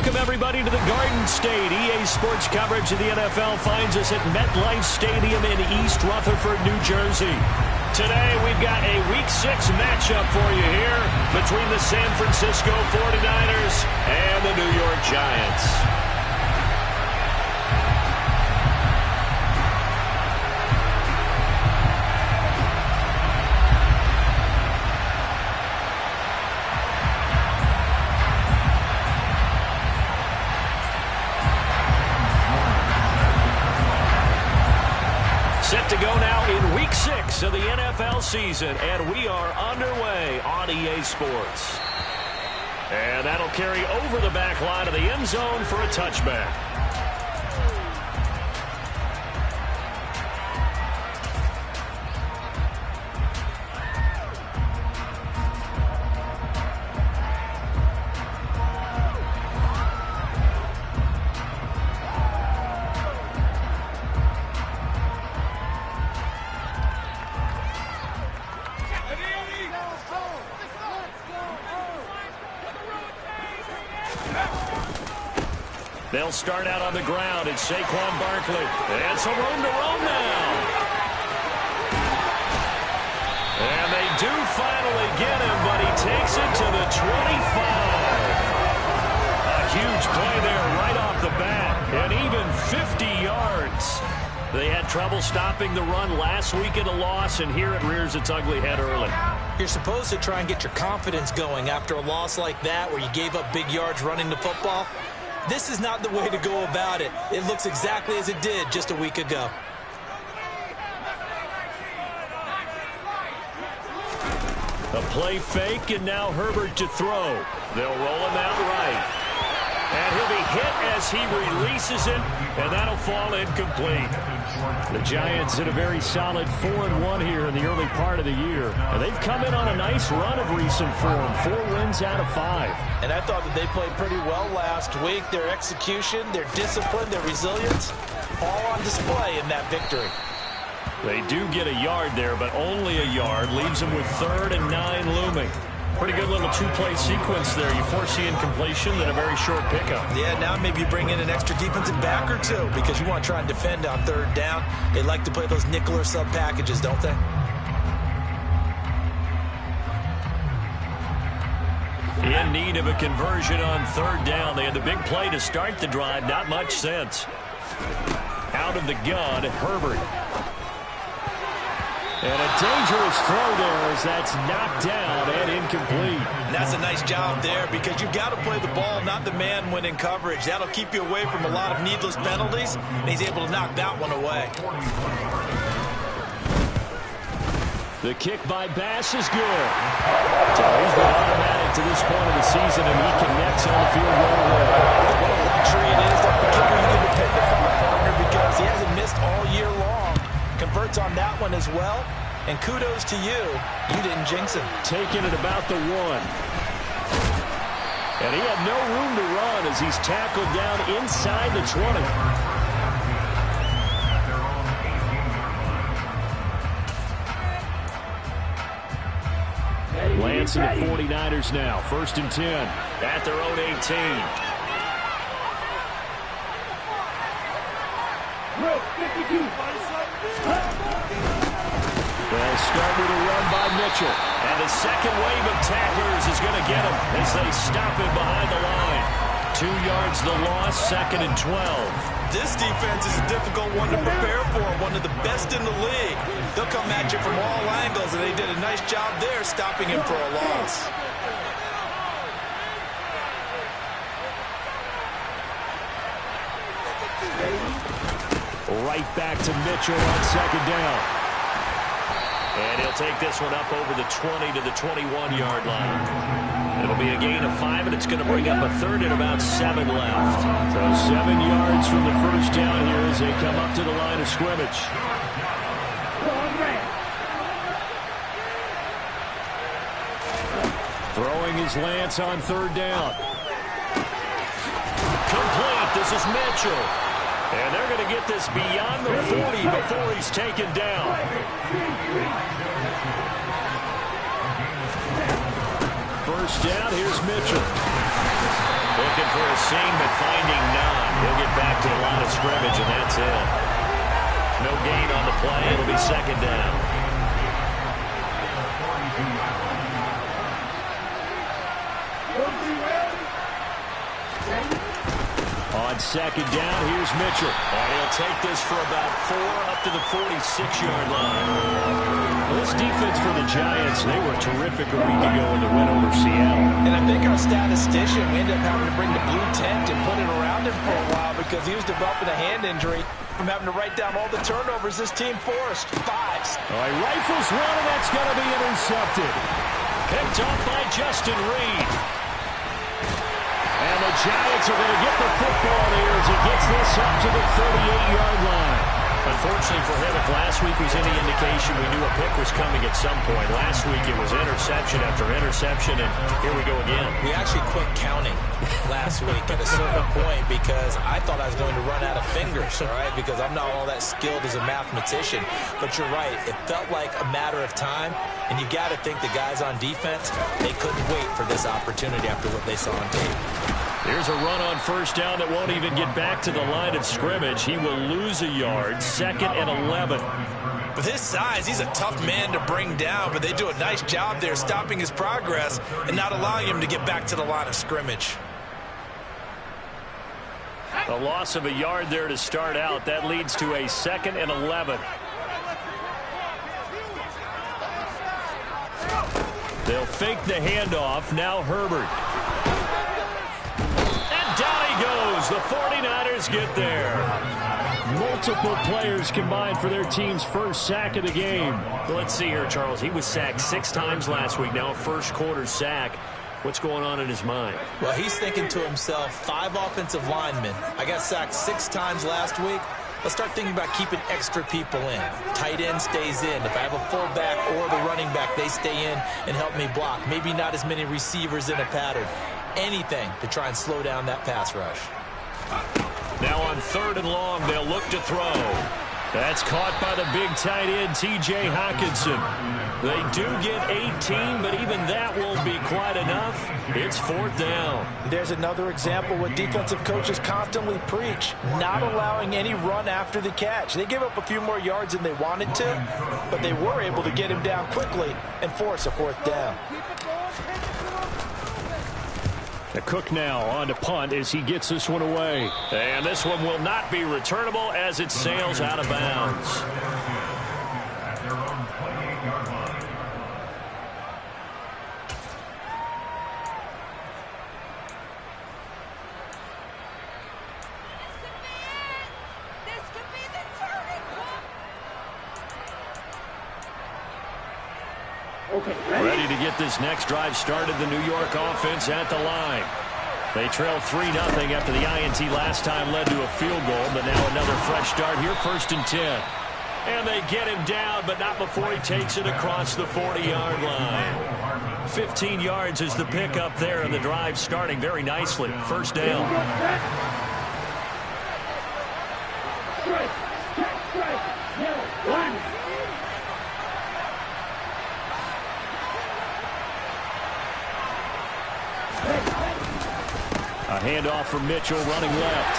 Welcome, everybody, to the Garden State. EA Sports coverage of the NFL finds us at MetLife Stadium in East Rutherford, New Jersey. Today, we've got a Week 6 matchup for you here between the San Francisco 49ers and the New York Giants. Set to go now in Week 6 of the NFL season, and we are underway on EA Sports. And that'll carry over the back line of the end zone for a touchback. They'll start out on the ground. It's Saquon Barkley. And some room to roam now. And they do finally get him, but he takes it to the 25. A huge play there right off the bat. And even 50 yards. They had trouble stopping the run last week in a loss, and here it rears its ugly head early. You're supposed to try and get your confidence going after a loss like that where you gave up big yards running the football. This is not the way to go about it. It looks exactly as it did just a week ago. A play fake, and now Herbert to throw. They'll roll him out right. And he'll be hit as he releases it, and that'll fall incomplete. The Giants had a very solid 4-1 here in the early part of the year. And they've come in on a nice run of recent form, 4 wins out of 5. And I thought that they played pretty well last week. Their execution, their discipline, their resilience, all on display in that victory. They do get a yard there, but only a yard. Leaves them with 3rd and 9 looming. Pretty good little 2-play sequence there. You force the incompletion, then a very short pickup. Yeah, now maybe you bring in an extra defensive back or two because you want to try and defend on 3rd down. They like to play those nickel or sub packages, don't they? In need of a conversion on 3rd down. They had the big play to start the drive. Not much sense. Out of the gun, Herbert. And a dangerous throw there as that's knocked down and incomplete. And that's a nice job there because you've got to play the ball, not the man when in coverage. That'll keep you away from a lot of needless penalties, and he's able to knock that one away. The kick by Bass is good. So he's been automatic to this point of the season, and he connects on the field goal line. What a luxury it is that the kicker you can depend upon a partner because he hasn't missed all year long. Converts on that one as well. And kudos to you. You didn't jinx him. Taking it about the 1. And he had no room to run as he's tackled down inside the 20. Lance and the 49ers now. 1st and 10 at their own 18. They'll start with a run by Mitchell. And the second wave of tacklers is going to get him as they stop him behind the line. 2 yards the loss, 2nd and 12. This defense is a difficult one to prepare for, one of the best in the league. They'll come at you from all angles, and they did a nice job there stopping him for a loss. Right back to Mitchell on 2nd down. And he'll take this one up over the 20 to the 21-yard line. It'll be a gain of 5, and it's going to bring up a 3rd and about 7 left. So 7 yards from the 1st down here as they come up to the line of scrimmage. Throwing is Lance on 3rd down. Complete. This is Mitchell. And they're going to get this beyond the 40 before he's taken down. First down, here's Mitchell. The Looking for a seam, but finding none. He'll get back to the line of scrimmage, and that's it. No gain on the play. It'll be second down. On second down, here's Mitchell. And he'll take this for about 4 up to the 46-yard line. Well, this defense for the Giants, they were terrific a week ago in the win over Seattle. And I think our statistician, we ended up having to bring the blue tent and put it around him for a while because he was developing a hand injury from having to write down all the turnovers this team forced. 5. All right, rifles one, and that's going to be intercepted. Picked off by Justin Reed. And the Giants are going to get the football here as he gets this up to the 38-yard line. Unfortunately for him, if last week was any indication, we knew a pick was coming at some point. Last week it was interception after interception, and here we go again. We actually quit counting last week at a certain point because I thought I was going to run out of fingers, all right, because I'm not all that skilled as a mathematician. But you're right. It felt like a matter of time, and you got to think the guys on defense, they couldn't wait for this opportunity after what they saw on tape. Here's a run on first down that won't even get back to the line of scrimmage. He will lose a yard. 2nd and 11. With his size, he's a tough man to bring down, but they do a nice job there stopping his progress and not allowing him to get back to the line of scrimmage. A loss of a yard there to start out. That leads to a 2nd and 11. They'll fake the handoff. Now Herbert. Down he goes. The 49ers get there. Multiple players combined for their team's first sack of the game. Well, let's see here, Charles. He was sacked 6 times last week. Now a first-quarter sack. What's going on in his mind? Well, he's thinking to himself, 5 offensive linemen. I got sacked 6 times last week. Let's start thinking about keeping extra people in. Tight end stays in. If I have a fullback or the running back, they stay in and help me block. Maybe not as many receivers in a pattern. Anything to try and slow down that pass rush. Now on 3rd and long, they'll look to throw. That's caught by the big tight end, T.J. Hockenson. They do get 18, but even that won't be quite enough. It's 4th down. There's another example what defensive coaches constantly preach, not allowing any run after the catch. They give up a few more yards than they wanted to, but they were able to get him down quickly and force a 4th down. The Cook now on to punt as he gets this one away. And this one will not be returnable as it sails out of bounds. Ready to get this next drive started, the New York offense at the line. They trailed 3-0 after the INT last time led to a field goal, but now another fresh start here, 1st and 10. And they get him down, but not before he takes it across the 40-yard line. 15 yards is the pickup there, and the drive starting very nicely. 1st down. A handoff from Mitchell running left.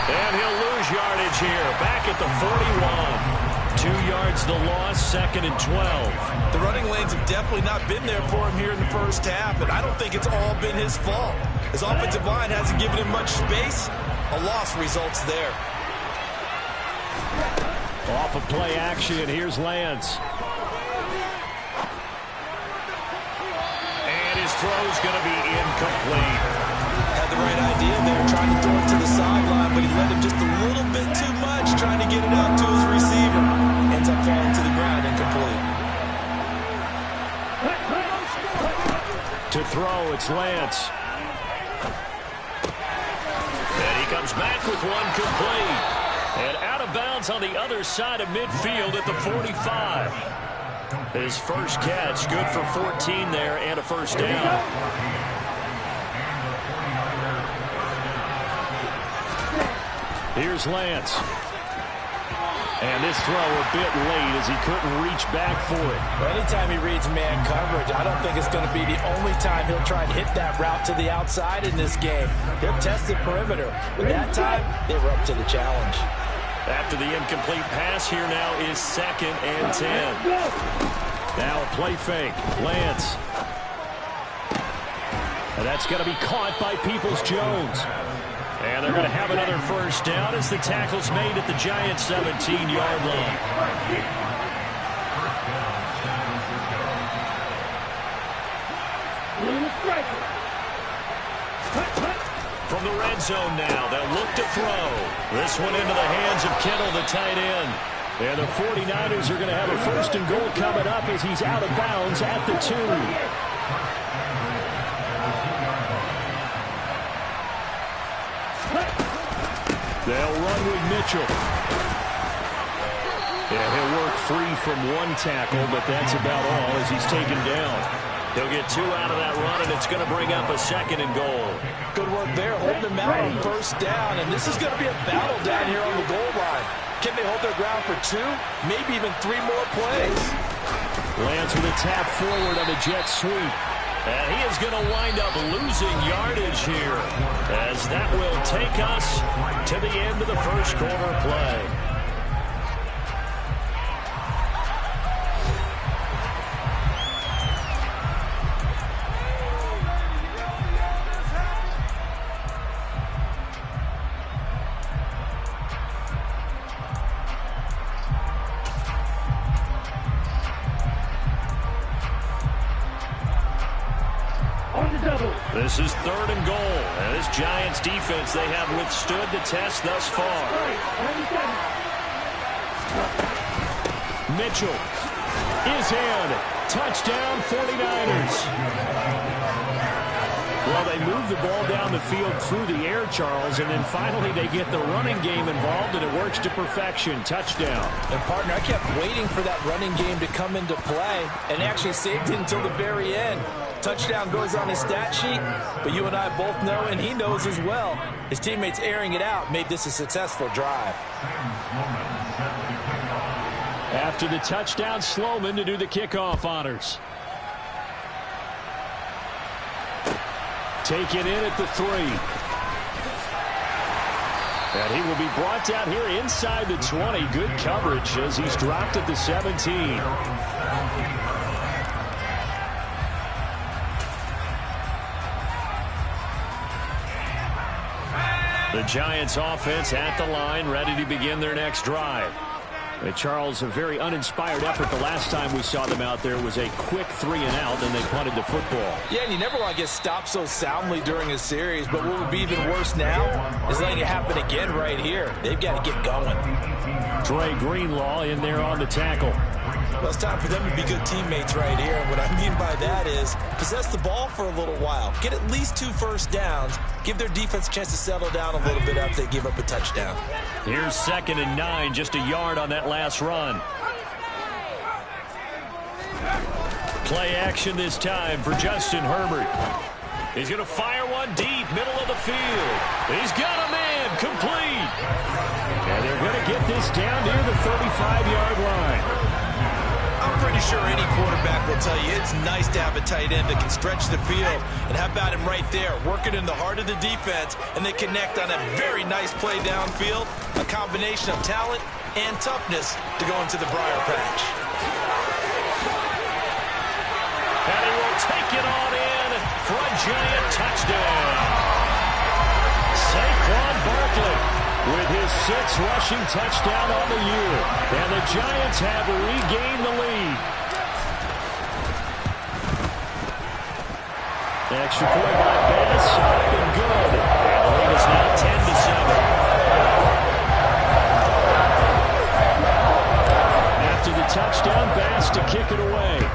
And he'll lose yardage here. Back at the 41. 2 yards the loss, 2nd and 12. The running lanes have definitely not been there for him here in the first half, and I don't think it's all been his fault. His offensive line hasn't given him much space. A loss results there. Off of play action, here's Lance. And his throw's going to be incomplete. Had the right idea there, trying to throw it to the sideline, but he let him just a little bit too much, trying to get it out to his receiver. Ends up falling to the ground, incomplete. To throw, it's Lance. And he comes back with one complete. And out of bounds on the other side of midfield at the 45. His first catch, good for 14 there and a 1st down. Here's Lance. And this throw a bit late as he couldn't reach back for it. Well, anytime he reads man coverage, I don't think it's going to be the only time he'll try and hit that route to the outside in this game. He'll test the perimeter. But that time, they were up to the challenge. After the incomplete pass, here now is 2nd and 10. Now a play fake. Lance. And that's going to be caught by Peoples-Jones. And they're going to have another first down as the tackle's made at the Giants' 17-yard line. From the red zone now, they'll look to throw. This one into the hands of Kittle, the tight end. And the 49ers are going to have a 1st and goal coming up as he's out of bounds at the 2. They'll run with Mitchell. Yeah, he'll work free from one tackle, but that's about all as he's taken down. He'll get 2 out of that run, and it's going to bring up a 2nd and goal. Good work there, holding them out on 1st down, and this is going to be a battle down here on the goal line. Can they hold their ground for 2, maybe even 3 more plays? Lance with a tap forward on the jet sweep. And he is going to wind up losing yardage here as that will take us to the end of the first quarter play. This is 3rd and goal. And this Giants defense, they have withstood the test thus far. Mitchell is in. Touchdown 49ers. Well, they move the ball down the field through the air, Charles, and then finally they get the running game involved, and it works to perfection. Touchdown. And, partner, I kept waiting for that running game to come into play and actually saved it until the very end. Touchdown goes on his stat sheet, but you and I both know, and he knows as well, his teammates airing it out made this a successful drive. After the touchdown, Sloman to do the kickoff honors. Taken in at the 3. And he will be brought down here inside the 20. Good coverage as he's dropped at the 17. The Giants offense at the line, ready to begin their next drive. Charles, a very uninspired effort the last time we saw them out there was a quick 3 and out, and they punted the football. Yeah, and you never want to get stopped so soundly during a series, but what would be even worse now is letting it happen again right here. They've got to get going. Dre Greenlaw in there on the tackle. Well, it's time for them to be good teammates right here. And what I mean by that is possess the ball for a little while. Get at least 2 first downs. Give their defense a chance to settle down a little bit after they give up a touchdown. Here's 2nd and 9, just a yard on that last run. Play action this time for Justin Herbert. He's going to fire one deep, middle of the field. He's got a man, complete. And they're going to get this down near the 35-yard line. I'm pretty sure any quarterback will tell you it's nice to have a tight end that can stretch the field. And how about him right there, working in the heart of the defense, and they connect on a very nice play downfield, a combination of talent and toughness to go into the briar patch. And he will take it on in for a Giant touchdown. Saquon Barkley with his 6th rushing touchdown on the year. And the Giants have regained the lead. Extra point by Bass, up and good. And the lead is now 10-7. After the touchdown, Bass to kick it away.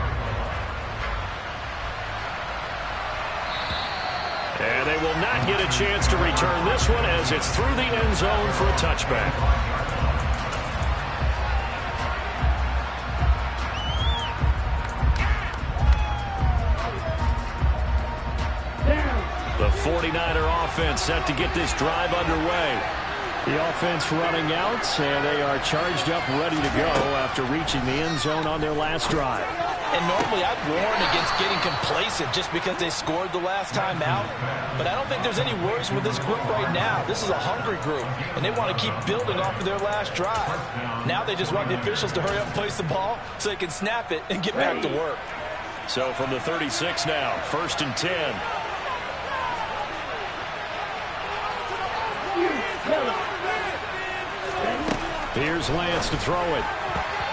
And they will not get a chance to return this one as it's through the end zone for a touchback. The 49er offense set to get this drive underway. The offense running out, and they are charged up, ready to go after reaching the end zone on their last drive. And normally I'd warn against getting complacent just because they scored the last time out. But I don't think there's any worries with this group right now. This is a hungry group, and they want to keep building off of their last drive. Now they just want the officials to hurry up and place the ball so they can snap it and get back to work. So from the 36 now, 1st and 10. Here's Lance to throw it.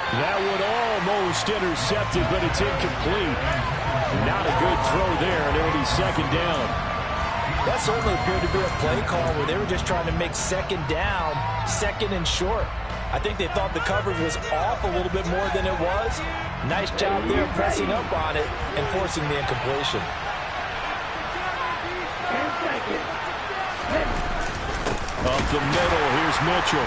That would almost intercept it, but it's incomplete. Not a good throw there, and it'll be 2nd down. That certainly appeared to be a play call where they were just trying to make 2nd down, 2nd and short. I think they thought the coverage was off a little bit more than it was. Nice job there pressing up on it and forcing the incompletion. Up the middle, here's Mitchell.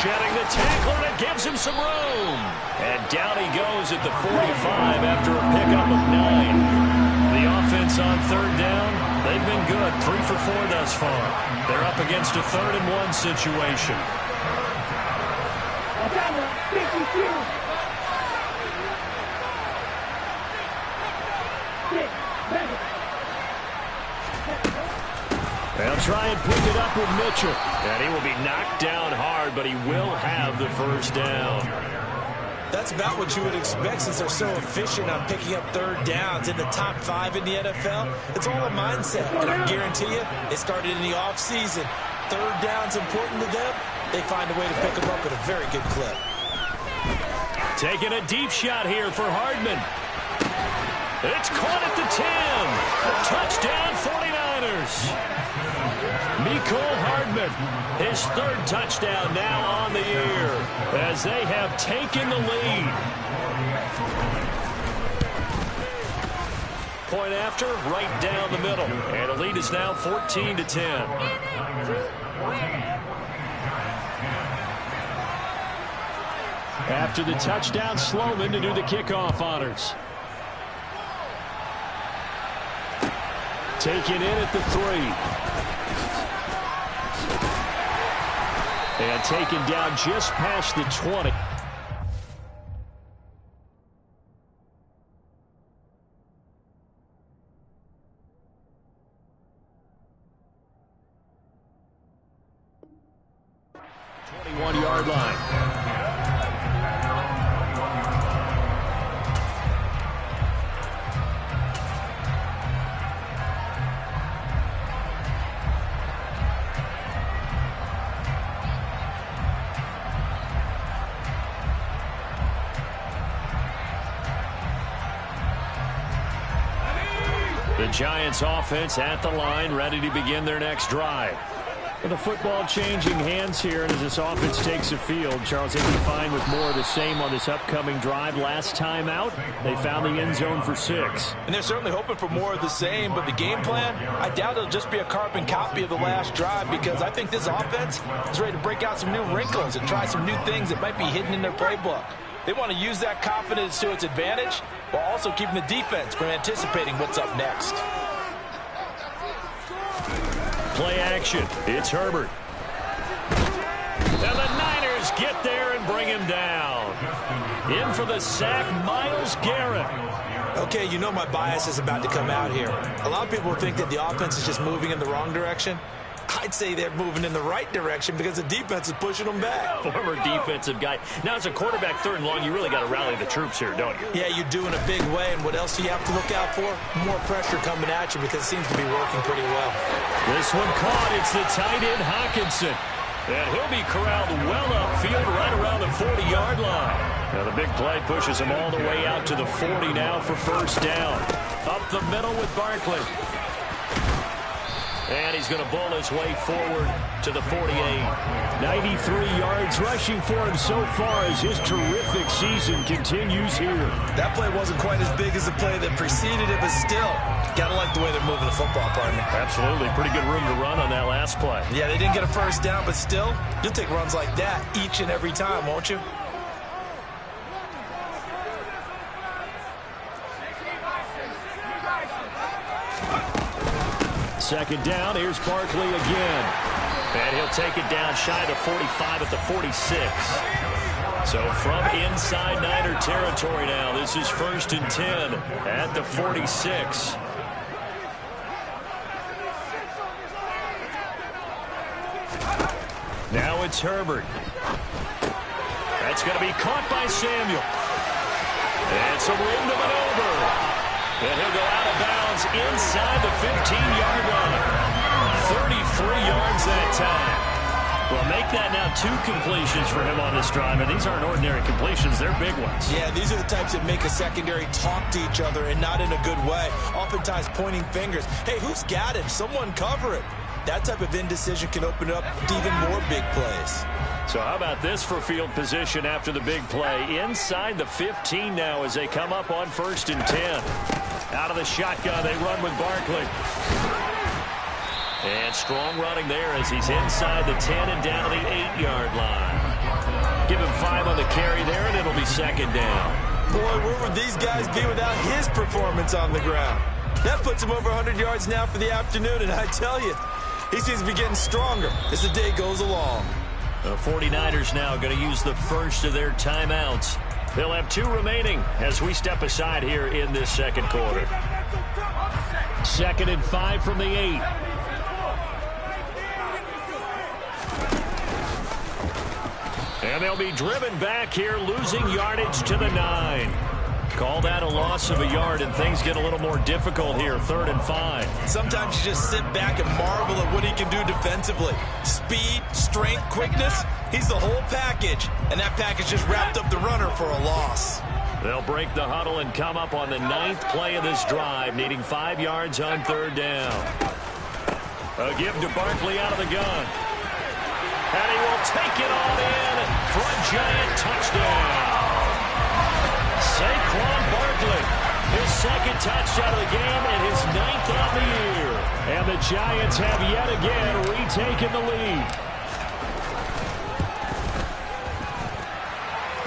Shedding the tackle, and it gives him some room. And down he goes at the 45 after a pickup of 9. The offense on 3rd down, they've been good. 3 for 4 thus far. They're up against a 3rd and 1 situation. They'll try and pick it up with Mitchell. And he will be knocked down hard, but he will have the 1st down. That's about what you would expect since they're so efficient on picking up 3rd downs in the top 5 in the NFL. It's all a mindset, and I guarantee you, they started in the offseason. 3rd down's important to them. They find a way to pick them up at a very good clip. Taking a deep shot here for Hardman. It's caught at the 10. Touchdown 49ers. Mecole Hardman, his 3rd touchdown now on the year as they have taken the lead. Point after, right down the middle. And the lead is now 14-10. After the touchdown, Sloman to do the kickoff honors. Taken in at the 3. And taken down just past the 20. Yard line. The Giants offense at the line, ready to begin their next drive. With the football changing hands here, and as this offense takes the field, Charles, they can find with more of the same on this upcoming drive. Last time out, they found the end zone for 6. And they're certainly hoping for more of the same, but the game plan, I doubt it'll just be a carbon copy of the last drive, because I think this offense is ready to break out some new wrinkles and try some new things that might be hidden in their playbook. They want to use that confidence to its advantage while also keeping the defense from anticipating what's up next. Play action. It's Herbert. And the Niners get there and bring him down. In for the sack, Myles Garrett. Okay, you know my bias is about to come out here. A lot of people think that the offense is just moving in the wrong direction. I'd say they're moving in the right direction because the defense is pushing them back. Former defensive guy. Now, as a quarterback 3rd and long, you really got to rally the troops here, don't you? Yeah, you do in a big way. And what else do you have to look out for? More pressure coming at you because it seems to be working pretty well. This one caught. It's the tight end, Hockenson. And he'll be corralled well upfield right around the 40-yard line. Now, the big play pushes him all the way out to the 40 now for 1st down. Up the middle with Barkley. And he's going to bowl his way forward to the 48. 93 yards rushing for him so far as his terrific season continues here. That play wasn't quite as big as the play that preceded it, but still, got to like the way they're moving the football, partner. Absolutely. Pretty good room to run on that last play. Yeah, they didn't get a 1st down, but still, you'll take runs like that each and every time, won't you? Second down, here's Barkley again. And he'll take it down shy of the 45 at the 46. So from inside Niner territory now, this is 1st and 10 at the 46. Now it's Herbert. That's going to be caught by Samuel. And some room to maneuver. And he'll go out of bounds inside the 15-yard line. 33 yards that time. Well, make that now 2 completions for him on this drive, and these aren't ordinary completions. They're big ones. Yeah, these are the types that make a secondary talk to each other, and not in a good way. Oftentimes pointing fingers. Hey, who's got him? Someone cover it. That type of indecision can open up to even more big plays. So how about this for field position after the big play? Inside the 15 now as they come up on 1st and 10. Out of the shotgun, they run with Barkley. And strong running there as he's inside the 10 and down to the 8-yard line. Give him 5 on the carry there, and it'll be 2nd down. Boy, where would these guys be without his performance on the ground? That puts him over 100 yards now for the afternoon, and I tell you, he seems to be getting stronger as the day goes along. The 49ers now going to use the first of their timeouts. They'll have 2 remaining as we step aside here in this second quarter. 2nd and 5 from the 8. And they'll be driven back here, losing yardage to the 9. Call that a loss of a yard, and things get a little more difficult here, 3rd and 5. Sometimes you just sit back and marvel at what he can do defensively. Speed, strength, quickness, he's the whole package. And that package just wrapped up the runner for a loss. They'll break the huddle and come up on the 9th play of this drive, needing 5 yards on 3rd down. A give to Barkley out of the gun. And he will take it on in for a giant touchdown. Saquon Barkley, his 2nd touchdown of the game and his 9th on the year. And the Giants have yet again retaken the lead.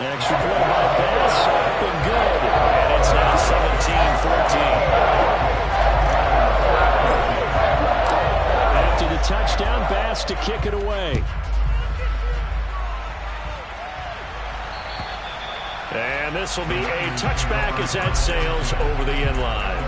Extra point by Bass, up and good. And it's now 17-14. After the touchdown, Bass to kick it away. And this will be a touchback as that sails over the end line.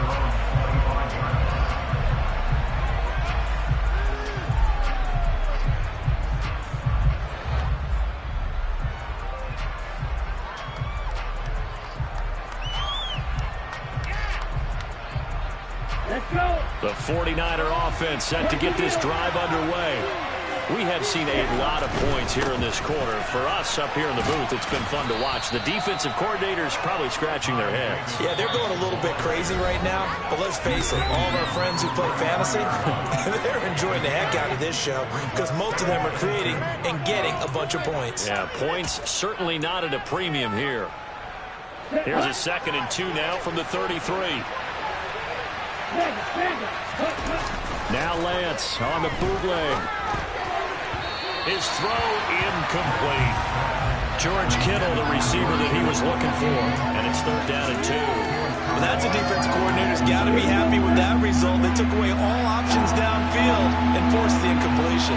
Let's go. The 49er offense set to get this drive underway. We have seen a lot of points here in this quarter. For us up here in the booth, it's been fun to watch. The defensive coordinators probably scratching their heads. Yeah, they're going a little bit crazy right now. But let's face it, all of our friends who play fantasy, they're enjoying the heck out of this show because most of them are creating and getting a bunch of points. Yeah, points certainly not at a premium here. Here's a 2nd and 2 now from the 33. Now Lance on the bootleg. His throw incomplete. George Kittle, the receiver that he was looking for. And it's 3rd down and 2. Well, that's a defense coordinator's got to be happy with that result. They took away all options downfield and forced the incompletion.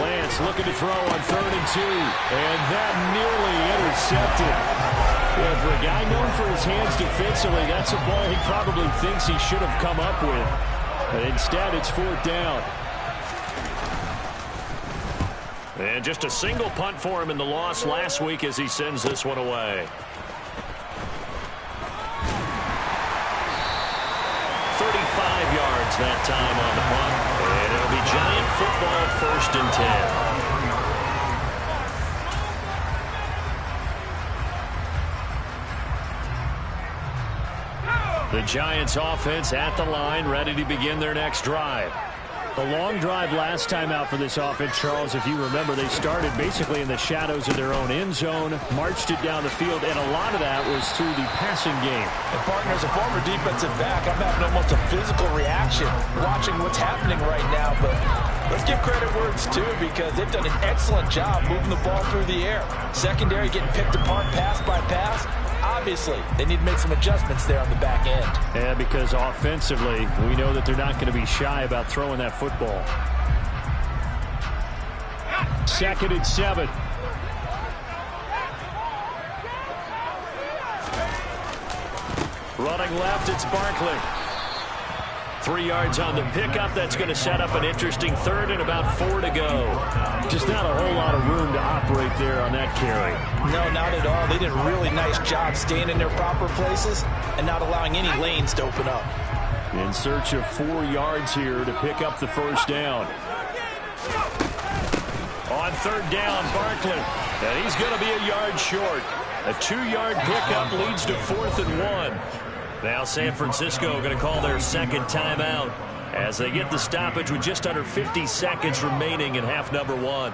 Lance looking to throw on 3rd and 2. And that nearly intercepted. Yeah, for a guy known for his hands defensively, that's a ball he probably thinks he should have come up with. But instead, it's 4th down. And just a single punt for him in the loss last week as he sends this one away. 35 yards that time on the punt. And it'll be Giant football, 1st and 10. The Giants offense at the line, ready to begin their next drive. A long drive last time out for this offense, Charles. If you remember, they started basically in the shadows of their own end zone, marched it down the field, and a lot of that was through the passing game. And partner, as a former defensive back, I'm having almost a physical reaction watching what's happening right now. But let's give credit where it's due because they've done an excellent job moving the ball through the air. Secondary getting picked apart pass by pass. Obviously, they need to make some adjustments there on the back end. Yeah, because offensively, we know that they're not going to be shy about throwing that football. 2nd and 7. Running left, it's Barkley. 3 yards on the pickup. That's going to set up an interesting 3rd and about 4 to go. Just not a whole lot of room to operate there on that carry. No, not at all. They did a really nice job staying in their proper places and not allowing any lanes to open up. In search of 4 yards here to pick up the 1st down. On 3rd down, Barkley. And he's going to be a yard short. A 2-yard pickup leads to 4th and 1. Now San Francisco going to call their 2nd timeout as they get the stoppage with just under 50 seconds remaining in half number 1.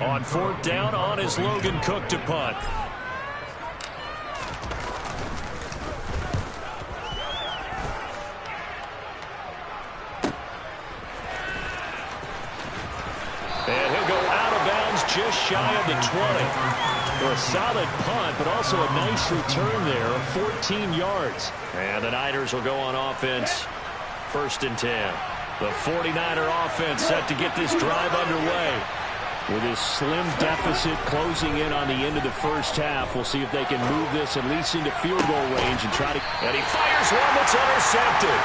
On 4th down, on is Logan Cook to punt. And he'll go out of bounds just shy of the 20. A solid punt, but also a nice return there of 14 yards. And the Niners will go on offense. 1st and 10. The 49er offense set to get this drive underway. With his slim deficit closing in on the end of the 1st half, we'll see if they can move this at least into field goal range and try to... And he fires one that's intercepted.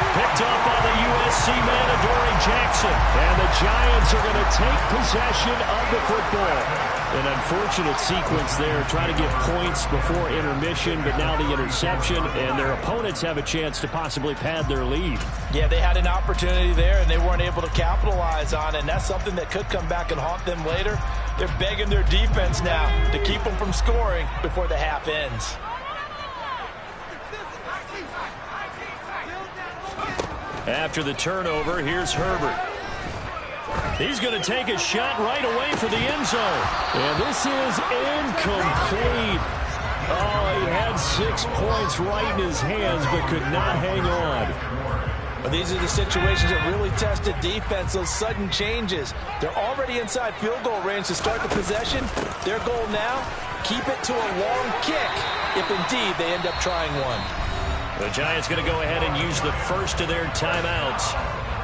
Picked up on the USC man, Adoree Jackson. And the Giants are going to take possession of the football. An unfortunate sequence there, trying to get points before intermission, but now the interception, and their opponents have a chance to possibly pad their lead. Yeah, they had an opportunity there, and they weren't able to capitalize on it, and that's something that could come back and haunt them later. They're begging their defense now to keep them from scoring before the half ends. After the turnover, here's Herbert. He's going to take a shot right away for the end zone. And this is incomplete. Oh, he had 6 points right in his hands, but could not hang on. But these are the situations that really test the defense, those sudden changes. They're already inside field goal range to start the possession. Their goal now, keep it to a long kick, if indeed they end up trying one. The Giants going to go ahead and use the first of their timeouts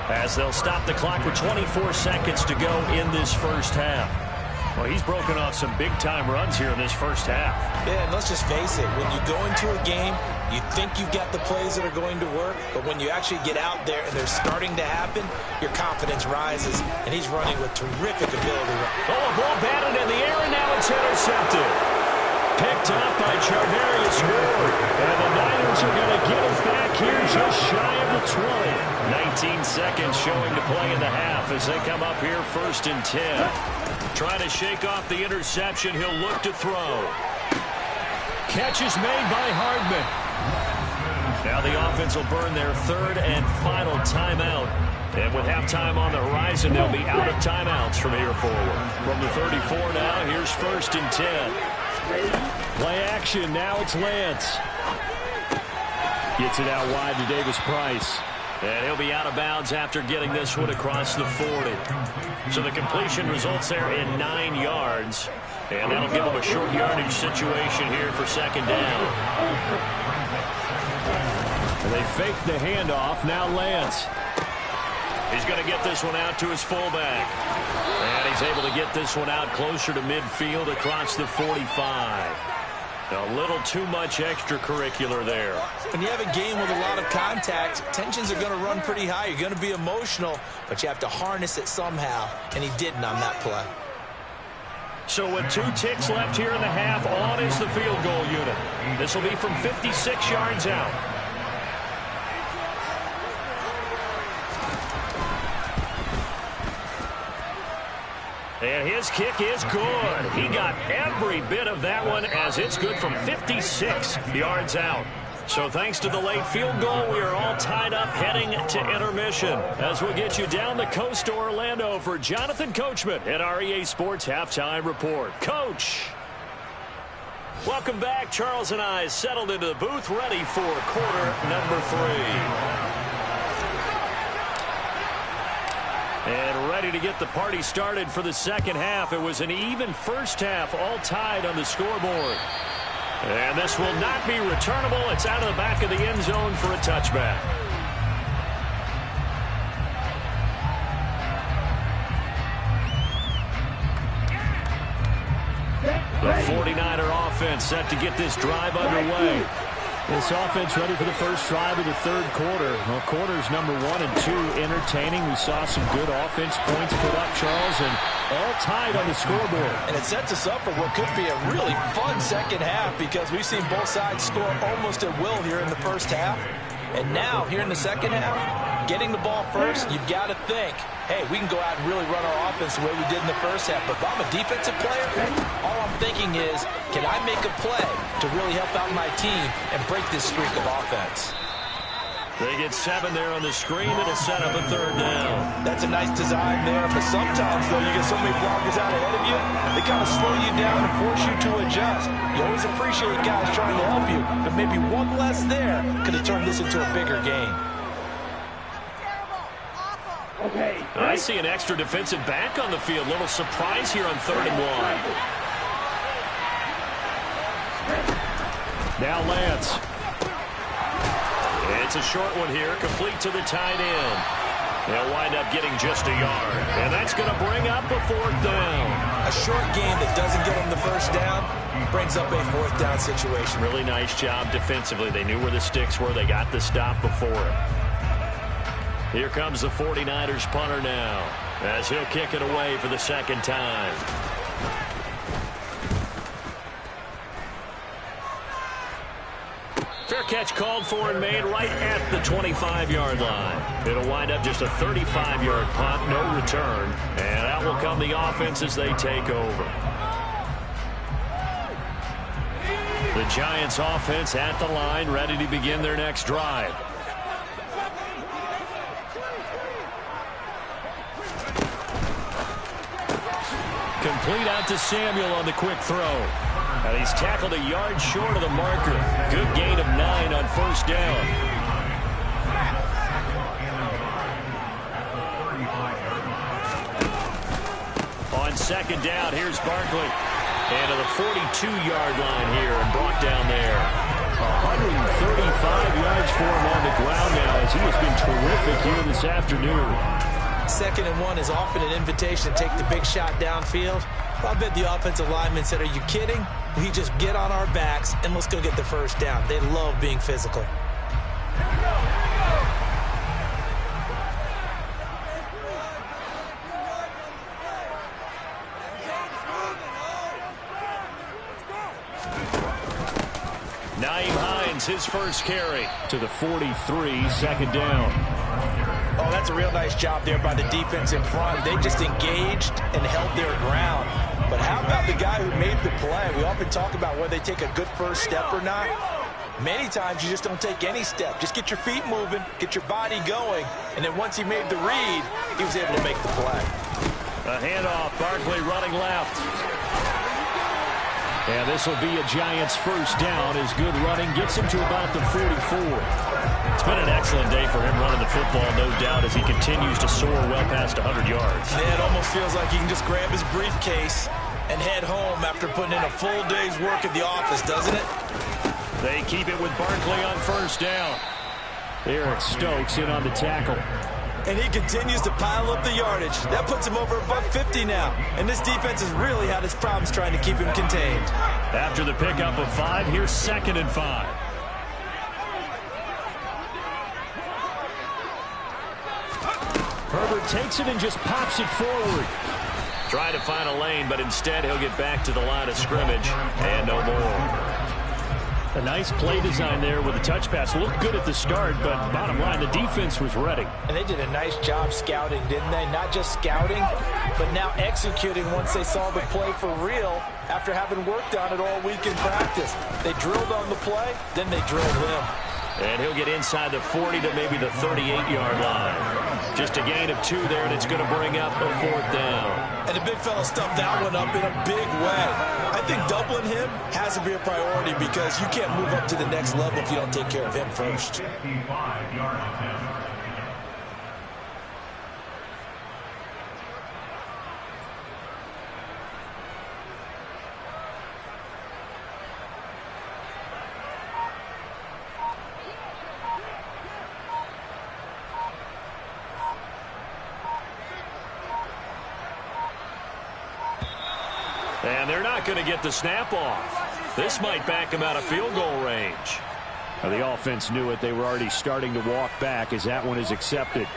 as they'll stop the clock with 24 seconds to go in this 1st half. Well, he's broken off some big-time runs here in this 1st half. Yeah, and let's just face it. When you go into a game, you think you've got the plays that are going to work, but when you actually get out there and they're starting to happen, your confidence rises, and he's running with terrific ability. Oh, a ball batted in the air, and now it's intercepted. Picked up by Charvarius Ward. And the Niners are going to get it back here just shy of the 20. 19 seconds showing to play in the half as they come up here 1st and 10. Trying to shake off the interception. He'll look to throw. Catch is made by Hardman. Now the offense will burn their 3rd and final timeout. And with halftime on the horizon, they'll be out of timeouts from here forward. From the 34 now, here's 1st and 10. Play action. Now it's Lance. Gets it out wide to Davis Price. And he'll be out of bounds after getting this one across the 40. So the completion results there in 9 yards. And that'll give them a short yardage situation here for 2nd down. And they fake the handoff. Now Lance. He's going to get this one out to his fullback. And he's able to get this one out closer to midfield across the 45. A little too much extracurricular there. When you have a game with a lot of contact, tensions are going to run pretty high. You're going to be emotional, but you have to harness it somehow, and he didn't on that play. So with 2 ticks left here in the half, on is the field goal unit. This will be from 56 yards out. And his kick is good. He got every bit of that one as it's good from 56 yards out. So thanks to the late field goal, we are all tied up heading to intermission. As we'll get you down the coast to Orlando for Jonathan Coachman at our EA Sports Halftime Report. Coach! Welcome back. Charles and I settled into the booth ready for quarter number 3. And ready ready to get the party started for the second half. It was an even first half, all tied on the scoreboard. And this will not be returnable. It's out of the back of the end zone for a touchback. The 49er offense set to get this drive underway. This offense ready for the first drive of the third quarter. Well, quarters number 1 and 2 entertaining. We saw some good offense points put up, Charles, and all tied on the scoreboard. And it sets us up for what could be a really fun second half because we've seen both sides score almost at will here in the first half. And now, here in the second half, getting the ball first, you've got to think, hey, we can go out and really run our offense the way we did in the first half. But if I'm a defensive player, all I'm thinking is, can I make a play to really help out my team and break this streak of offense? They get 7 there on the screen. It'll set up a third down. That's a nice design there, but sometimes, though, you get so many blockers out ahead of you, they kind of slow you down and force you to adjust. You always appreciate guys trying to help you, but maybe one less there could have turned this into a bigger game. I see an extra defensive back on the field. Little surprise here on 3rd and 1. Now Lance. It's a short one here, complete to the tight end. They'll wind up getting just a yard, and that's going to bring up a 4th down. A short game that doesn't get them the first down brings up a 4th down situation. Really nice job defensively. They knew where the sticks were. They got the stop before it. Here comes the 49ers punter now, as he'll kick it away for the second time. Fair catch called for and made right at the 25-yard line. It'll wind up just a 35-yard punt, no return. And out will come the offense as they take over. The Giants offense at the line, ready to begin their next drive. Complete out to Samuel on the quick throw. And he's tackled a yard short of the marker. Good gain of 9 on first down. On second down, here's Barkley. And to the 42-yard line here and brought down there. 135 yards for him on the ground now as he has been terrific here this afternoon. 2nd and 1 is often an invitation to take the big shot downfield. I bet the offensive lineman said, are you kidding? We just get on our backs and let's go get the first down. They love being physical. Naeem Hines, his first carry. To the 43, second down. Oh, that's a real nice job there by the defense in front. They just engaged and held their ground. But how about the guy who made the play? We often talk about whether they take a good first step or not. Many times you just don't take any step. Just get your feet moving, get your body going, and then once he made the read, he was able to make the play. A handoff, Barkley running left. And this will be a Giants first down as good running gets him to about the 44. It's been an excellent day for him running the football, no doubt, as he continues to soar well past 100 yards. Yeah, it almost feels like he can just grab his briefcase and head home after putting in a full day's work at the office, doesn't it? They keep it with Barkley on first down. Eric Stokes in on the tackle. And he continues to pile up the yardage. That puts him over $150 now. And this defense has really had its problems trying to keep him contained. After the pickup of 5, here's 2nd and 5. Herbert takes it and just pops it forward. Trying to find a lane, but instead he'll get back to the line of scrimmage and no more. A nice play design there with a touch pass. Looked good at the start, but bottom line, the defense was ready. And they did a nice job scouting, didn't they? Not just scouting, but now executing once they saw the play for real after having worked on it all week in practice. They drilled on the play, then they drilled him. And he'll get inside the 40 to maybe the 38-yard line. Just a gain of 2 there, and it's going to bring up a 4th down. And the big fella stuffed that one up in a big way. I think doubling him has to be a priority because you can't move up to the next level if you don't take care of him first. And they're not going to get the snap off. This might back them out of field goal range. Well, the offense knew it. They were already starting to walk back as that one is accepted.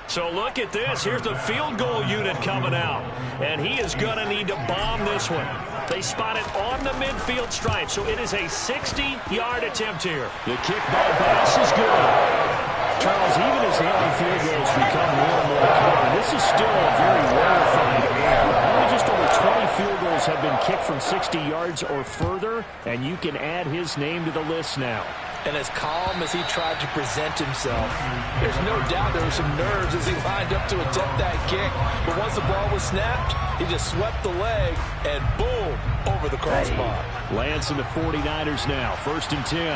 So look at this. Here's the field goal unit coming out. And he is going to need to bomb this one. They spot it on the midfield stripe. So it is a 60-yard attempt here. The kickball pass is good. Charles, even as long field goals become more and more common, this is still a very rarefied air. Only just over 20 field goals have been kicked from 60 yards or further, and you can add his name to the list now. And as calm as he tried to present himself, there's no doubt there were some nerves as he lined up to attempt that kick. But once the ball was snapped, he just swept the leg and boom, over the crossbar. Lance and the 49ers now, 1st and 10.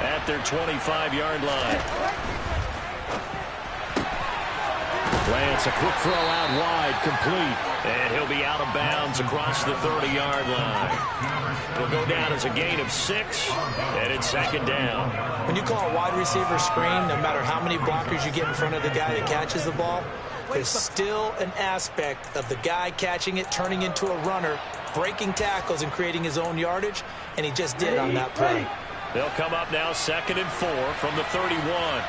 At their 25-yard line. Lance, a quick throw out wide, complete. And he'll be out of bounds across the 30-yard line. It'll go down as a gain of 6, and it's 2nd down. When you call a wide receiver screen, no matter how many blockers you get in front of the guy that catches the ball, there's still an aspect of the guy catching it, turning into a runner, breaking tackles and creating his own yardage, and he just did on that play. They'll come up now 2nd and 4 from the 31.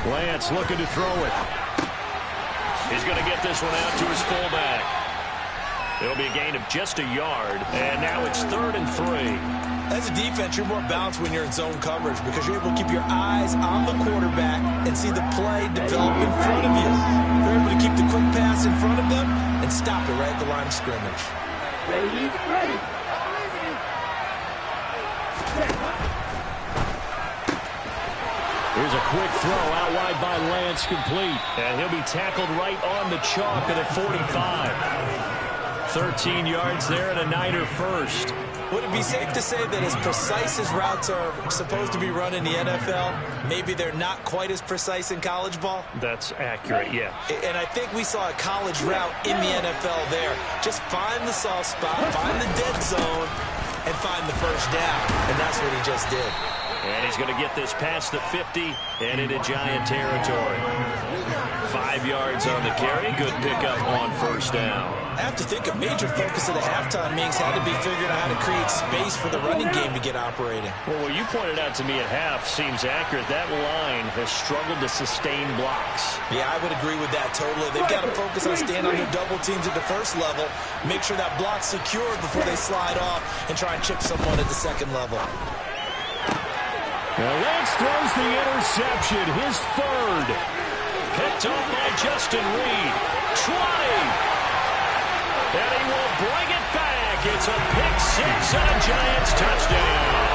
Lance looking to throw it. He's going to get this one out to his fullback. It'll be a gain of just a yard, and now it's 3rd and 3. As a defense, you're more balanced when you're in zone coverage because you're able to keep your eyes on the quarterback and see the play develop in front of you. You're able to keep the quick pass in front of them and stop it right at the line of scrimmage. Ready. Here's a quick throw out wide by Lance, complete. And he'll be tackled right on the chalk at the 45. 13 yards there and a Niner first. Would it be safe to say that as precise as routes are supposed to be run in the NFL, maybe they're not quite as precise in college ball? That's accurate, yeah. And I think we saw a college route in the NFL there. Just find the soft spot, find the dead zone, and find the first down. And that's what he just did. And he's going to get this past the 50 and into Giant territory. 5 yards on the carry. Good pickup on first down. I have to think a major focus of the halftime meetings had to be figuring out how to create space for the running game to get operating. Well, what you pointed out to me at half seems accurate. That line has struggled to sustain blocks. Yeah, I would agree with that totally. They've got to focus on staying on their double teams at the first level, make sure that block's secured before they slide off, and try and chip someone at the second level. Well, Lance throws the interception, his 3rd. Picked up by Justin Reed. 20. And he will bring it back. It's a pick 6 and a Giants touchdown.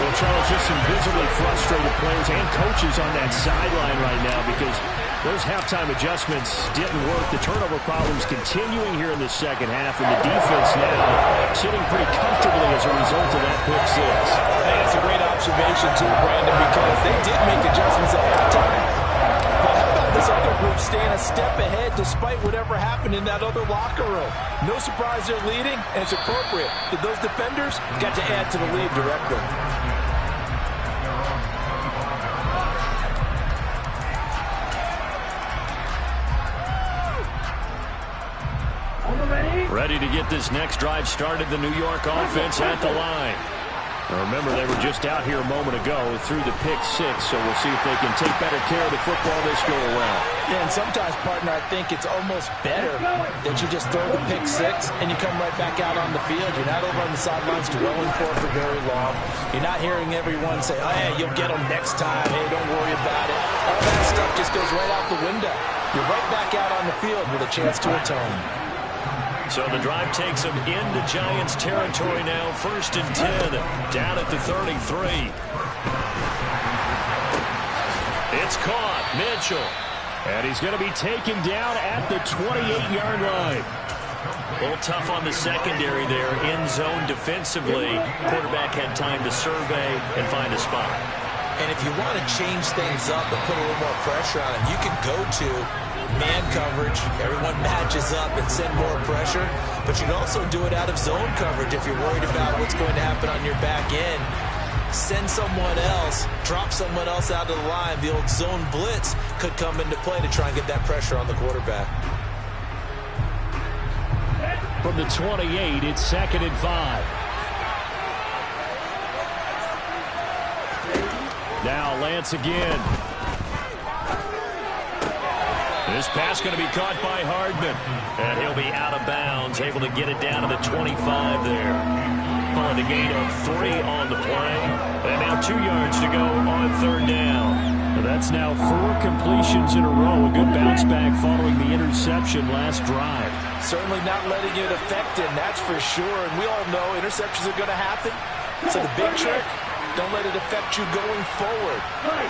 Well, Charles, just some visibly frustrated players and coaches on that sideline right now because those halftime adjustments didn't work. The turnover problems continuing here in the second half, and the defense now sitting pretty comfortably as a result of that pick 6. Hey, that's a great observation too, Brandon, because they did make adjustments at halftime. But how about this other group staying a step ahead despite whatever happened in that other locker room? No surprise they're leading, and it's appropriate. Those defenders got to add to the lead directly. Ready to get this next drive started, the New York offense at the line. Now remember, they were just out here a moment ago through the pick 6, so we'll see if they can take better care of the football this go around. Yeah, and sometimes, partner, I think it's almost better that you just throw the pick 6 and you come right back out on the field. You're not over on the sidelines dwelling for very long. You're not hearing everyone say, oh, yeah, you'll get them next time. Hey, don't worry about it. All that stuff just goes right out the window. You're right back out on the field with a chance to atone. So the drive takes them into Giants territory now. 1st and 10, down at the 33. It's caught. Mitchell. And he's going to be taken down at the 28-yard line. A little tough on the secondary there. In zone defensively. Quarterback had time to survey and find a spot. And if you want to change things up and put a little more pressure on him, you can go to man coverage. Everyone matches up and send more pressure. But you can also do it out of zone coverage if you're worried about what's going to happen on your back end. send someone else, drop someone else out of the line. The old zone blitz could come into play to try and get that pressure on the quarterback. From the 28, it's 2nd and 5. Now Lance again. This pass going to be caught by Hardman. And he'll be out of bounds, able to get it down to the 25 there. Calling a gain of 3 on the play. And now 2 yards to go on 3rd down. That's now 4 completions in a row. A good bounce back following the interception last drive. Certainly not letting it affect him, that's for sure. And we all know interceptions are going to happen. So the big trick, don't let it affect you going forward.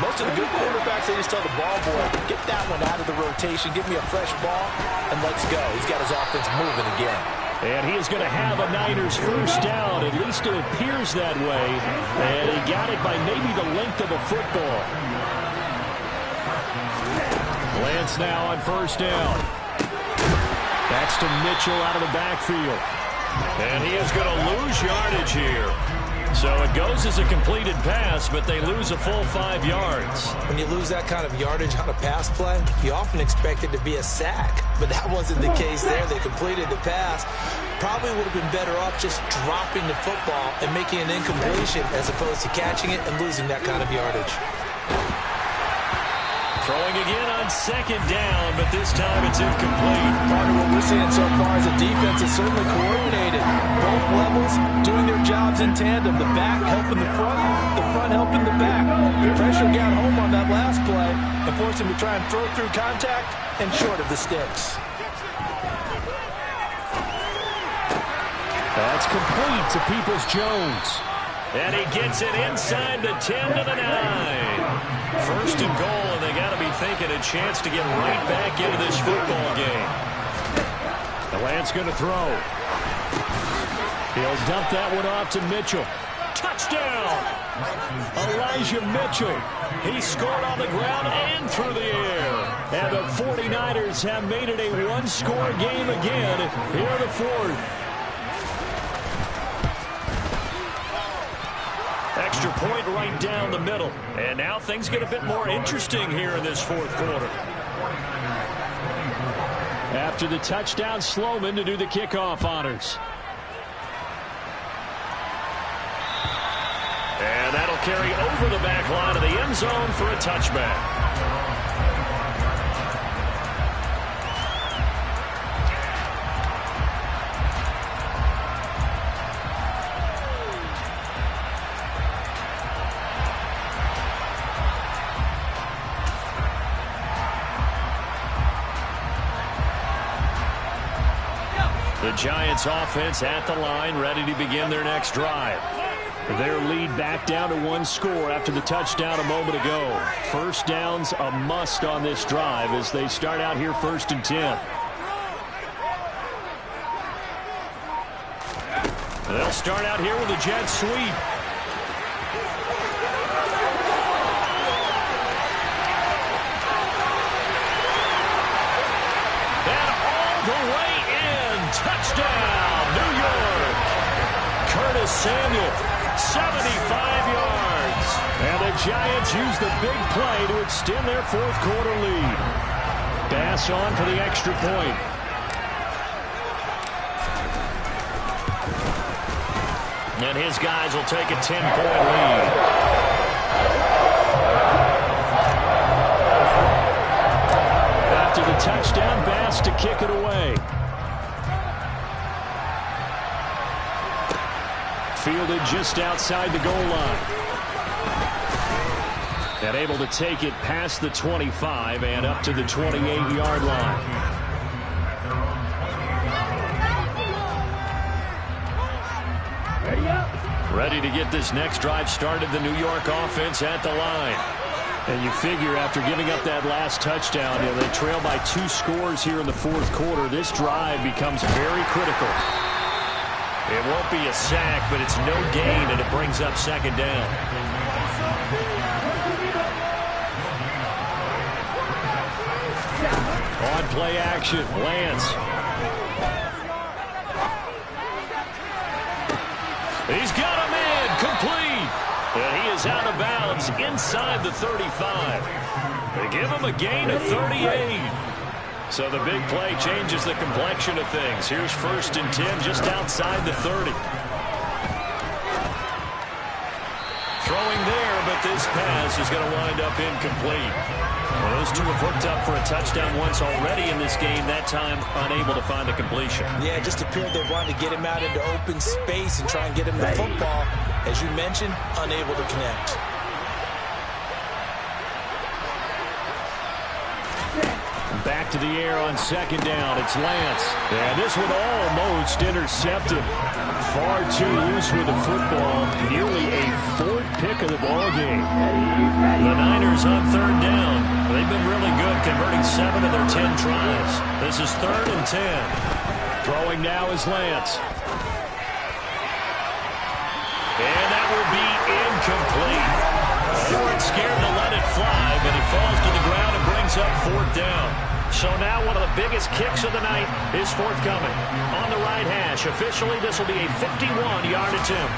Most of the good quarterbacks, they just tell the ball boy, get that one out of the rotation, give me a fresh ball, and let's go. He's got his offense moving again. And he is going to have a Niners first down. At least it appears that way. And he got it by maybe the length of a football. Lance now on first down. That's to Mitchell out of the backfield. And he is going to lose yardage here. So it goes as a completed pass, but they lose a full 5 yards. When you lose that kind of yardage on a pass play, you often expect it to be a sack. But that wasn't the case there. They completed the pass. Probably would have been better off just dropping the football and making an incompletion as opposed to catching it and losing that kind of yardage. Throwing again on 2nd down, but this time it's incomplete. Part of what we're seeing so far is the defense is certainly coordinated. Both levels doing their jobs in tandem. The back helping the front helping the back. The pressure got home on that last play and forced him to try and throw through contact and short of the sticks. That's complete to Peoples-Jones. And he gets it inside the 10 to the 9. First and goal, and they got to be thinking a chance to get right back into this football game. The Lance going to throw. He'll dump that one off to Mitchell. Touchdown! Elijah Mitchell. He scored on the ground and through the air. And the 49ers have made it a one-score game again here in the 4th. Extra point right down the middle. And now things get a bit more interesting here in this 4th quarter. After the touchdown, Sloman to do the kickoff honors. And that'll carry over the back line of the end zone for a touchback. The Giants offense at the line, ready to begin their next drive. Their lead back down to 1 score after the touchdown a moment ago. First down's a must on this drive as they start out here 1st and 10. They'll start out here with a jet sweep. And all the way in. Touchdown, New York. Curtis Samuel, 75 yards. And the Giants use the big play to extend their 4th quarter lead. Pass on for the extra point. And his guys will take a 10-point lead. After the touchdown, Bass to kick it away. Fielded just outside the goal line. And able to take it past the 25 and up to the 28-yard line. Ready to get this next drive started, the New York offense at the line. And you figure after giving up that last touchdown, they trail by 2 scores here in the 4th quarter. This drive becomes very critical. It won't be a sack, but it's no gain, and it brings up 2nd down. On play action, Lance. He's got a man complete. And is out of bounds inside the 35. They give him a gain of 38. So the big play changes the complexion of things. Here's 1st and 10 just outside the 30. Throwing there, but this pass is going to wind up incomplete. Well, those two have hooked up for a touchdown once already in this game, that time unable to find a completion. Yeah, it just appeared they wanted to get him out into open space and try and get him the football. As you mentioned, unable to connect. Back to the air on 2nd down. It's Lance. And this one almost intercepted. Far too loose with the football. Nearly a 4th pick of the ball game. The Niners on 3rd down. They've been really good converting 7 of their 10 tries. This is 3rd and 10. Throwing now is Lance. And that will be incomplete. They weren't scared to let it fly, but it falls to the ground and brings up 4th down. So now one of the biggest kicks of the night is forthcoming. On the right hash, officially this will be a 51-yard attempt.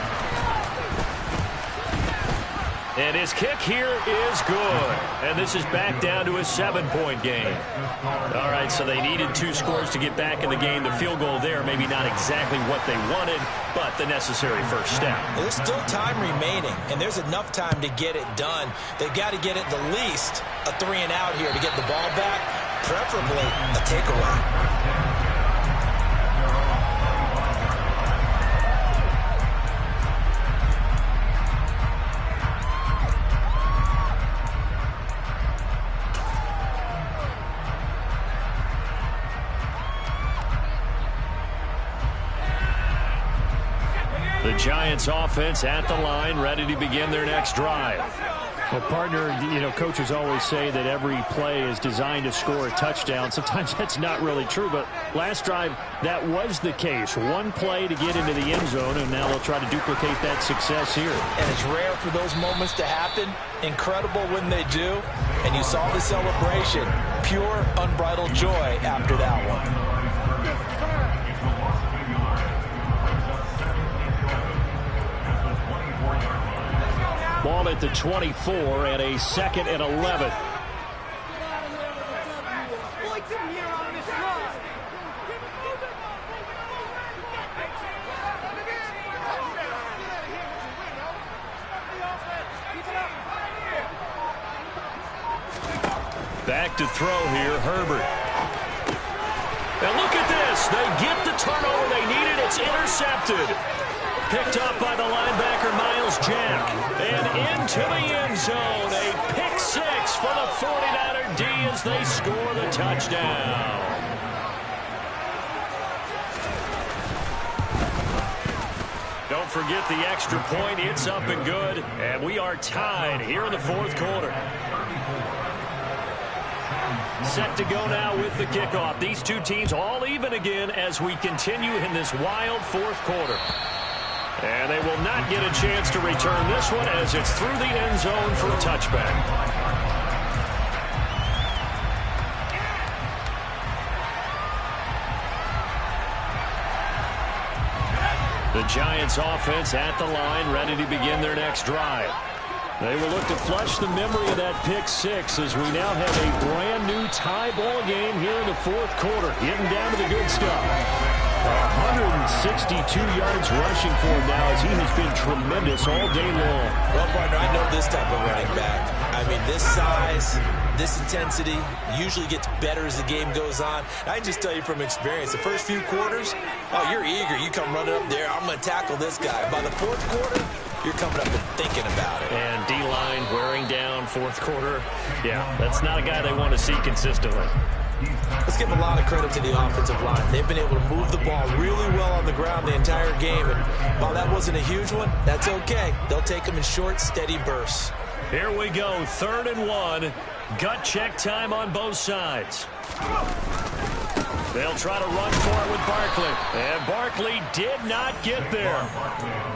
And his kick here is good. And this is back down to a 7-point game. All right, so they needed 2 scores to get back in the game. The field goal there, maybe not exactly what they wanted, but the necessary first step. There's still time remaining, and there's enough time to get it done. They've got to get it the least a 3-and-out here to get the ball back, preferably a takeaway. The Giants offense at the line, ready to begin their next drive. Well, partner, coaches always say that every play is designed to score a touchdown. Sometimes that's not really true, but last drive, that was the case. One play to get into the end zone, and now they'll try to duplicate that success here. And it's rare for those moments to happen. Incredible when they do. And you saw the celebration. Pure, unbridled joy after that one. Ball at the 24 and a 2nd and 11. Back to throw here, Herbert. And look at this. They get the turnover they needed. It's intercepted. Picked up by the linebacker, Miles Jack. And into the end zone. A pick 6 for the 49er D as they score the touchdown. Don't forget the extra point. It's up and good. And we are tied here in the 4th quarter. Set to go now with the kickoff. These two teams all even again as we continue in this wild 4th quarter. And they will not get a chance to return this one as it's through the end zone for a touchback. The Giants offense at the line, ready to begin their next drive. They will look to flush the memory of that pick 6 as we now have a brand new tie ball game here in the 4th quarter. Getting down to the good stuff. 162 yards rushing for him now as he has been tremendous all day long. Well, partner, I know this type of running back. I mean, this size, this intensity usually gets better as the game goes on. I can just tell you from experience, the first few quarters, oh, you're eager. You come running up there, I'm going to tackle this guy. By the 4th quarter, you're coming up and thinking about it. And D-line wearing down 4th quarter. Yeah, that's not a guy they want to see consistently. Let's give a lot of credit to the offensive line. They've been able to move the ball really well on the ground the entire game. And while that wasn't a huge one, that's okay. They'll take them in short, steady bursts. Here we go, 3rd and 1. Gut check time on both sides. They'll try to run for it with Barkley. And Barkley did not get there.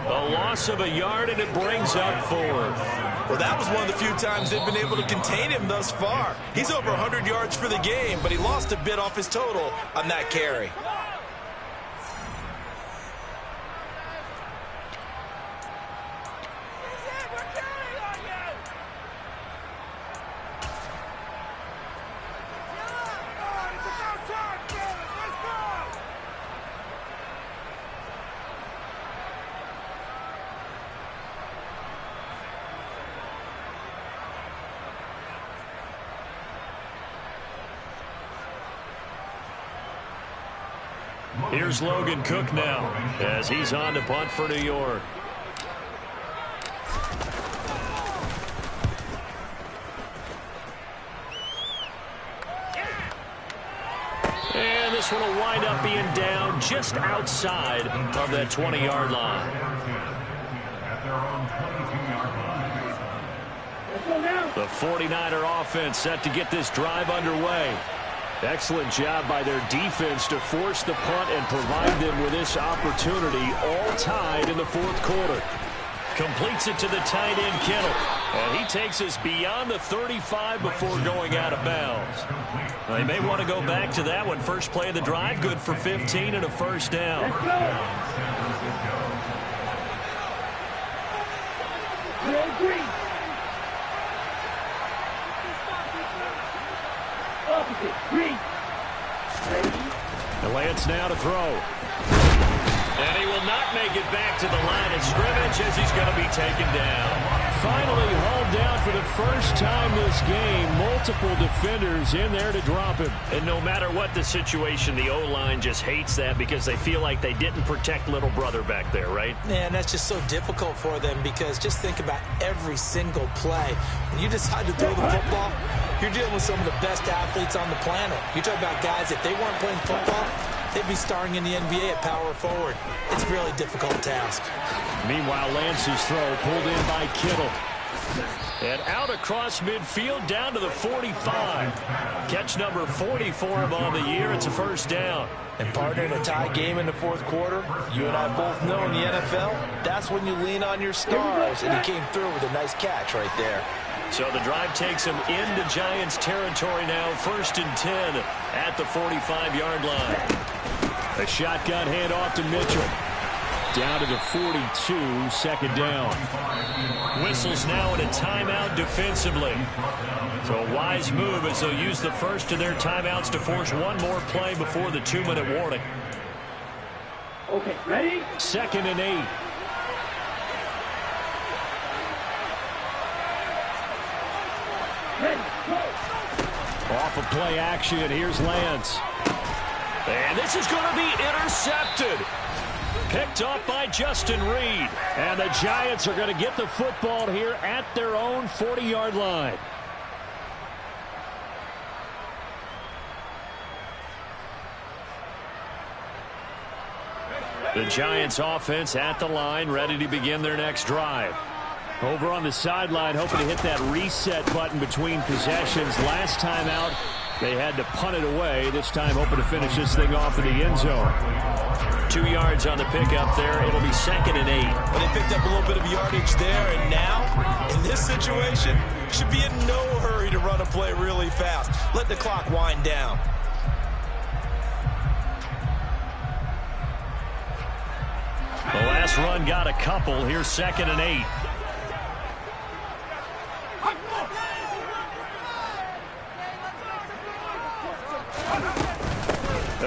A loss of a yard, and it brings up 4th. Well, that was one of the few times they've been able to contain him thus far. He's over 100 yards for the game, but he lost a bit off his total on that carry. Here's Logan Cook now as he's on to punt for New York. And this one will wind up being down just outside of that 20-yard line. The 49er offense set to get this drive underway. Excellent job by their defense to force the punt and provide them with this opportunity, all tied in the fourth quarter. Completes it to the tight end, Kittle. And he takes us beyond the 35 before going out of bounds. Now, they may want to go back to that one. First play of the drive, good for 15 and a first down. The Lance now to throw. And he will not make it back to the line of scrimmage as he's going to be taken down. Finally hauled down for the first time this game. Multiple defenders in there to drop him. And no matter what the situation, the O-line just hates that because they feel like they didn't protect little brother back there, right? Man, that's just so difficult for them because just think about every single play. When you decide to throw the football, you're dealing with some of the best athletes on the planet. You talk about guys, if they weren't playing football, they'd be starring in the NBA at power forward. It's a really difficult task. Meanwhile, Lance's throw pulled in by Kittle. And out across midfield down to the 45. Catch number 40 for him on the year. It's a first down. And partner, in a tie game in the fourth quarter, you and I both know in the NFL, that's when you lean on your stars. And he came through with a nice catch right there. So the drive takes him into Giants territory now. 1st and 10 at the 45-yard line. A shotgun handoff to Mitchell. Down to the 42, second down. Whistles now in a timeout defensively. So a wise move as they'll use the first of their timeouts to force one more play before the 2-minute warning. Okay, ready? 2nd and 8. Ready, go. Off of play action, here's Lance. And this is going to be intercepted. Picked off by Justin Reed. And the Giants are going to get the football here at their own 40-yard line. The Giants offense at the line, ready to begin their next drive. Over on the sideline, hoping to hit that reset button between possessions. Last time out, they had to punt it away. This time, hoping to finish this thing off in the end zone. 2 yards on the pickup there. It'll be 2nd and 8. But they picked up a little bit of yardage there, and now, in this situation, should be in no hurry to run a play really fast. Let the clock wind down. The last run got a couple. Here's 2nd and 8.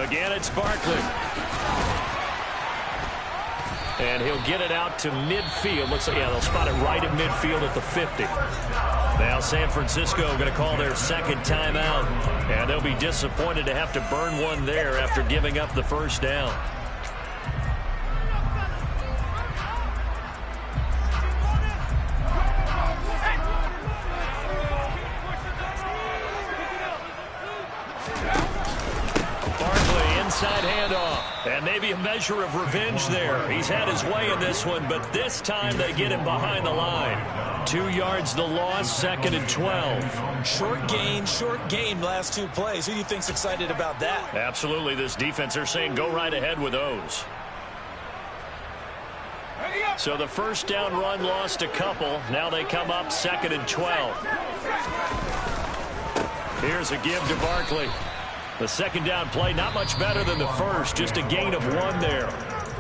Again, it's Barkley. And he'll get it out to midfield. Looks like, yeah, they'll spot it right at midfield at the 50. Now San Francisco going to call their second timeout. And they'll be disappointed to have to burn one there after giving up the first down. Inside handoff, and maybe a measure of revenge there. He's had his way in this one, but this time they get him behind the line. 2 yards the loss, 2nd and 12. Short gain last 2 plays. Who do you think's excited about that? Absolutely, this defense, they're saying go right ahead with those. So the first down run lost a couple. Now they come up 2nd and 12. Here's a give to Barkley. The second down play, not much better than the first, just a gain of 1 there.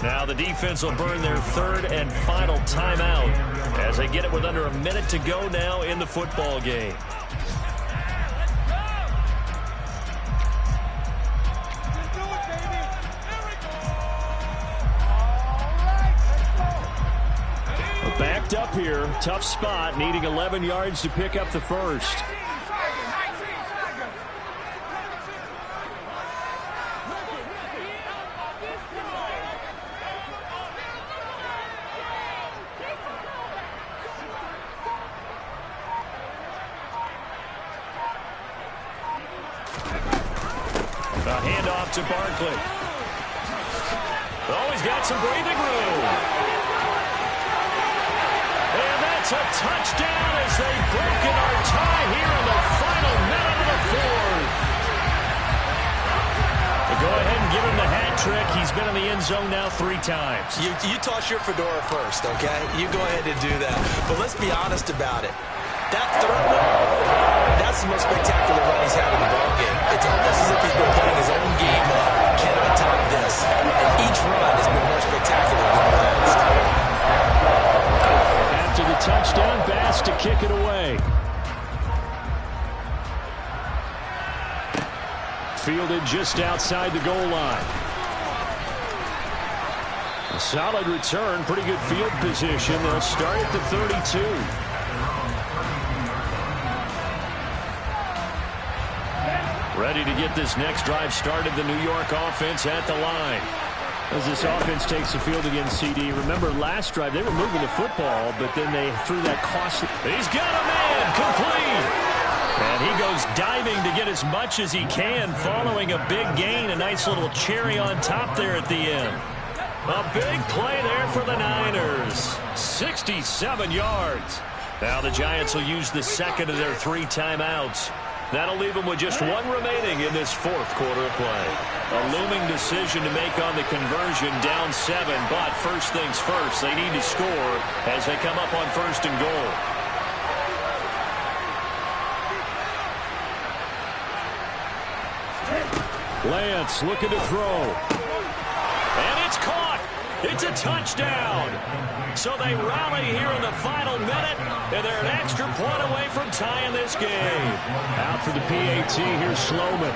Now the defense will burn their 3rd and final timeout as they get it with under a minute to go now in the football game. Backed up here, tough spot, needing 11 yards to pick up the first. off to Barkley. Oh, he's got some breathing room. And that's a touchdown as they've broken our tie here in the final minute of the fourth. Go ahead and give him the hat trick. He's been in the end zone now 3 times. You toss your fedora first, okay? You go ahead and do that. But let's be honest about it. That third one, that's the most spectacular run he's had in the ballgame. It's almost as if he's been playing his own game of, can I top this? And each run has been more spectacular than the last. After the touchdown, Bass to kick it away. Fielded just outside the goal line. A solid return, pretty good field position. They'll start at the 32. Ready to get this next drive started, the New York offense at the line. As this offense takes the field against CD, remember last drive they were moving the football, but then they threw that costly. He's got a man, complete. And he goes diving to get as much as he can, following a big gain. A nice little cherry on top there at the end. A big play there for the Niners. 67 yards. Now the Giants will use the second of their 3 timeouts. That'll leave them with just 1 remaining in this fourth quarter of play. A looming decision to make on the conversion, down 7. But first things first, they need to score as they come up on 1st and goal. Lance looking to throw. And it's caught. It's a touchdown. So they rally here in the final minute, and they're an extra point away from tying this game. Out for the PAT, here's Sloman.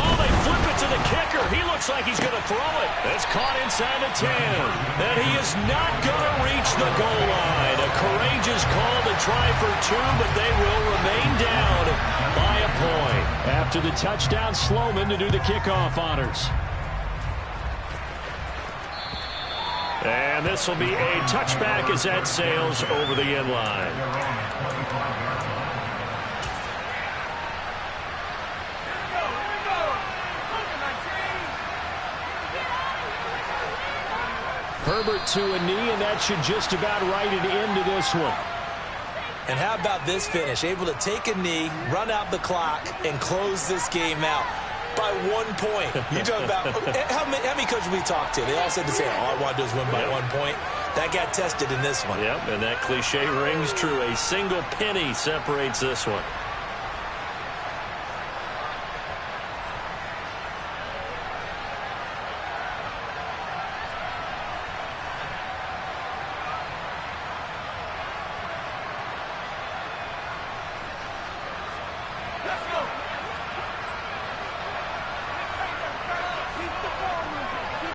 Oh, they flip it to the kicker. He looks like he's going to throw it. It's caught inside the 10. And he is not going to reach the goal line. A courageous call to try for 2, but they will remain down by a point. After the touchdown, Sloman to do the kickoff honors. And this will be a touchback as that sails over the end line. Herbert to a knee, and that should just about write it into this one. And how about this finish? Able to take a knee, run out the clock, and close this game out by 1 point. You talk about how many coaches we talked to? They all said the same. All I want to do is win by 1 point. That got tested in this one. Yep, and that cliche rings true. A single penny separates this one.